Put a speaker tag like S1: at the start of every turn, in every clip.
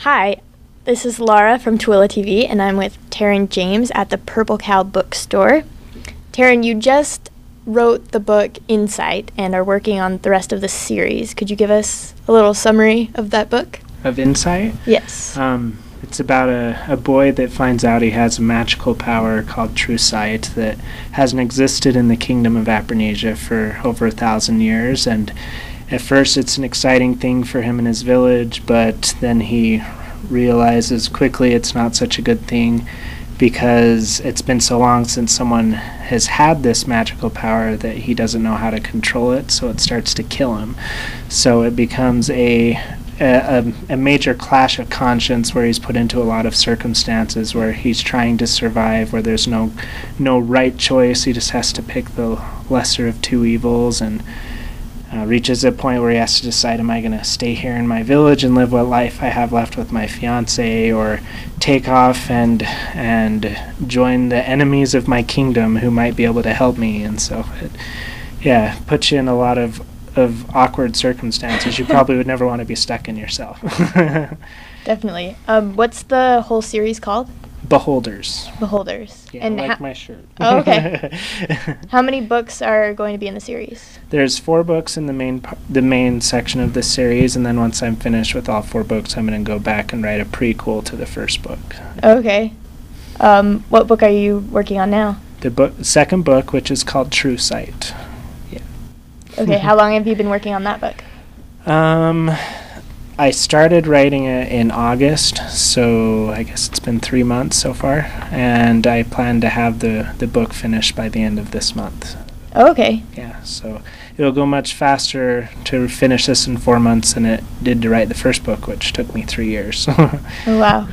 S1: Hi, this is Laura from TooeleTV, and I'm with Terron James at the Purple Cow bookstore. Terron, you just wrote the book Insight and are working on the rest of the series. Could you give us a little summary of that book?
S2: Of Insight?
S1: Yes.
S2: It's about a boy that finds out he has a magical power called True Sight that hasn't existed in the kingdom of Apernasia for over 1,000 years, and at first it's an exciting thing for him in his village, but then he realizes quickly it's not such a good thing because it's been so long since someone has had this magical power that he doesn't know how to control it, so it starts to kill him. So it becomes a major clash of conscience where he's put into a lot of circumstances where he's trying to survive, where there's no right choice. He just has to pick the lesser of two evils, and reaches a point where he has to decide, am I going to stay here in my village and live what life I have left with my fiance, or take off and join the enemies of my kingdom who might be able to help me. And so it puts you in a lot of awkward circumstances you probably would never want to be stuck in yourself.
S1: Definitely. What's the whole series called?
S2: Beholders.
S1: Beholders.
S2: Yeah, and like my shirt.
S1: Oh, okay. How many books are going to be in the series?
S2: There's 4 books in the main section of this series, and then once I'm finished with all 4 books, I'm going to go back and write a prequel to the first book.
S1: Okay. What book are you working on now?
S2: The second book, which is called True Sight. Yeah.
S1: Okay. How long have you been working on that book?
S2: I started writing it in August, so I guess it's been 3 months so far, and I plan to have the book finished by the end of this month.
S1: Oh, okay.
S2: Yeah, so it'll go much faster to finish this in 4 months than it did to write the first book, which took me 3 years.
S1: Oh, wow.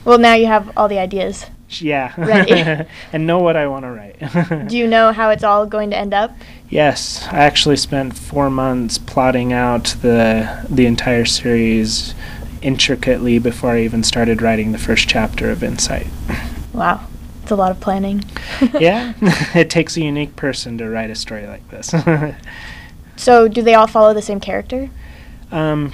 S1: Well, now you have all the ideas.
S2: Yeah.
S1: Ready.
S2: And know what I want to write.
S1: Do you know how it's all going to end up?
S2: Yes, I actually spent 4 months plotting out the entire series intricately before I even started writing the first chapter of Insight.
S1: Wow, it's a lot of planning.
S2: Yeah, it takes a unique person to write a story like this.
S1: So do they all follow the same character?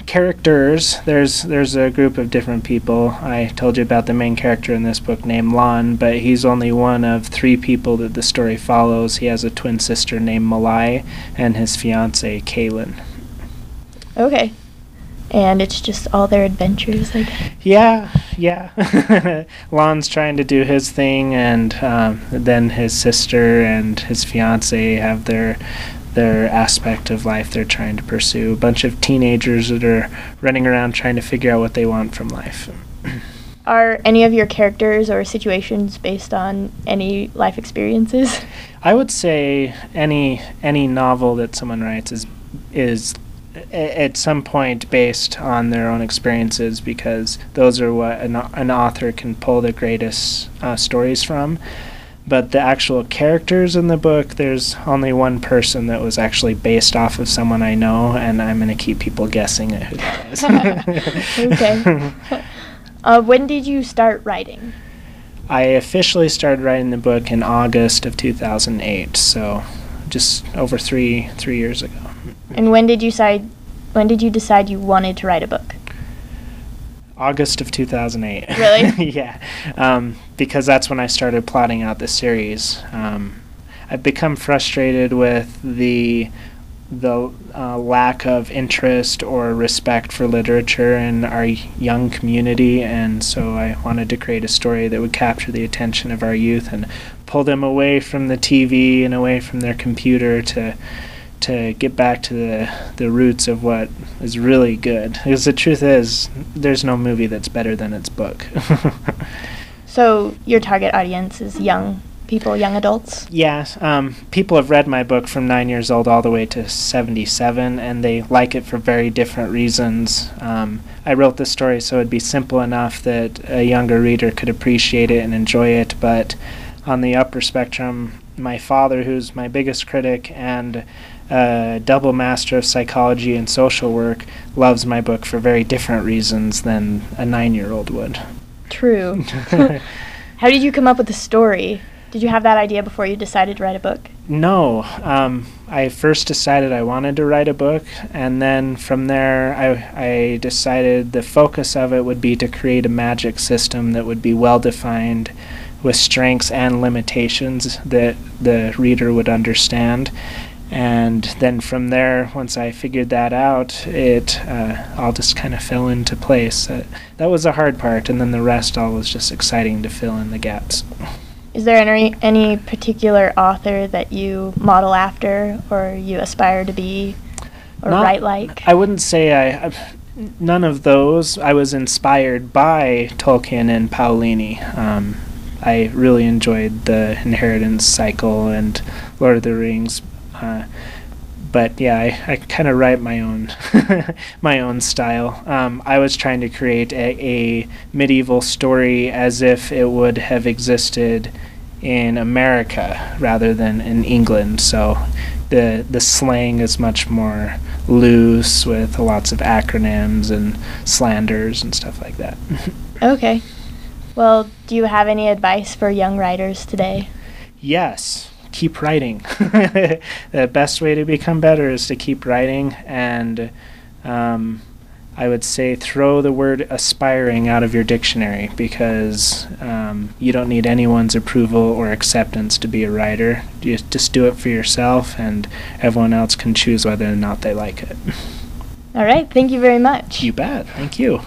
S2: Characters, there's a group of different people. I told you about the main character in this book named Lon, but he's only one of 3 people that the story follows. He has a twin sister named Malai and his fiancée, Kaylin.
S1: Okay. And it's just all their adventures, I guess?
S2: Yeah. Lon's trying to do his thing, and then his sister and his fiancée have their aspect of life they're trying to pursue. A bunch of teenagers that are running around trying to figure out what they want from life.
S1: Are any of your characters or situations based on any life experiences?
S2: I would say any novel that someone writes is at some point based on their own experiences, because those are what an author can pull the greatest stories from. But the actual characters in the book, there's only one person that was actually based off of someone I know, and I'm going to keep people guessing at who that is.
S1: Okay. When did you start writing? I
S2: officially started writing the book in August of 2008, so just over three years ago.
S1: And when did you decide you wanted to write a book?
S2: August of 2008.
S1: Really?
S2: Yeah, because that's when I started plotting out the series. I've become frustrated with the lack of interest or respect for literature in our young community, and so I wanted to create a story that would capture the attention of our youth and pull them away from the TV and away from their computer to get back to the roots of what is really good. Because the truth is, there's no movie that's better than its book.
S1: So your target audience is young people, young adults?
S2: Yeah. People have read my book from 9 years old all the way to 77, and they like it for very different reasons. I wrote this story so it'd be simple enough that a younger reader could appreciate it and enjoy it, but on the upper spectrum, my father, who's my biggest critic and double master of psychology and social work, loves my book for very different reasons than a 9-year-old would.
S1: True. How did you come up with the story? Did you have that idea before you decided to write a book?
S2: No. I first decided I wanted to write a book, and then from there I decided the focus of it would be to create a magic system that would be well-defined with strengths and limitations that the reader would understand. And then from there, once I figured that out, it all just kind of fell into place. That was the hard part, and then the rest all was just exciting to fill in the gaps.
S1: Is there any particular author that you model after, or you aspire to be, or write like?
S2: I wouldn't say none of those. I was inspired by Tolkien and Paolini. I really enjoyed the Inheritance cycle and Lord of the Rings. But yeah, I kind of write my own my own style. I was trying to create a medieval story as if it would have existed in America rather than in England. So the slang is much more loose with lots of acronyms and slanders and stuff like that.
S1: Okay. Well, do you have any advice for young writers today?
S2: Yes. Keep writing. The best way to become better is to keep writing, and I would say throw the word aspiring out of your dictionary, because you don't need anyone's approval or acceptance to be a writer. You just do it for yourself, and everyone else can choose whether or not they like it.
S1: All right. Thank you very much.
S2: You bet. Thank you.